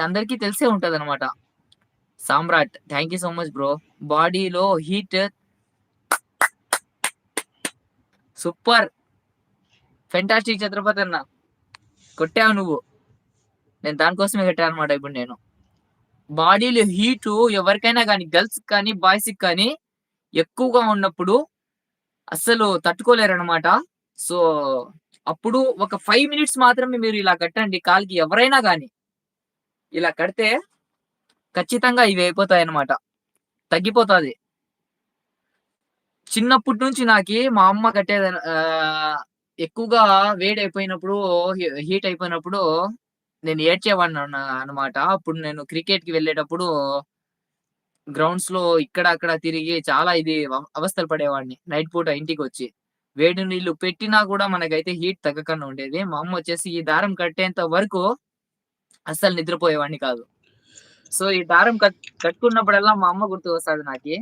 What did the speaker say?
అందరికీ తెలిసే ఉంటదనమాట. Samrat. Thank you so much bro. బాడీలో హీట్ సూపర్. ఫెంటాస్టిక్ ఛత్రపతి అన్న. కొట్టావు నువ్వు. నేను దాని కోసమే కట్టాననమాట ఇప్పుడు నేను. బాడీలో హీటు ఎవరికైనా గానీ గర్ల్స్‌కి కానీ, బాయ్స్‌కి కానీ ఎక్కువగా ఉన్నప్పుడు అస్సలు తట్టుకోలేరనమాట. సో, అప్పుడు ఒక 5 మినిట్స్ మాత్రమే మీరు ఇలా కట్టండి కాలికి ఎవరైనా గానీ. ఇలా కడితే ఖచ్చితంగా ఇవి అయిపోతాయన్నమాట. తగ్గిపోతాది. చిన్నప్పటి నుంచి నాకి మా అమ్మ ఎక్కువగా వేడైపోయినప్పుడు, హీట్ అయిపోయినప్పుడు నేను ఏడ్చేవాడిని అన్నమాట. అప్పుడు నేను క్రికెట్‌కి వెళ్ళేటప్పుడు గ్రౌండ్స్‌లో ఇక్కడ, అక్కడ తిరిగి చాలా అవస్థలు పడేవాడిని. నైట్ పూట ఇంటికొచ్చి. వేడి నీళ్లు పెట్టినా గూడా మనకైతే హీట్ తగ్గకుండా ఉండేది. మా అమ్మొచ్చేసి ఈ దారం కట్టేంత వరకు అస్సలు నిద్రపోయేవాడిని కాదు. సో, ఈ దారం కట్టుకున్నప్పుడల్లా మా అమ్మ గుర్తుకొస్తది నాకి.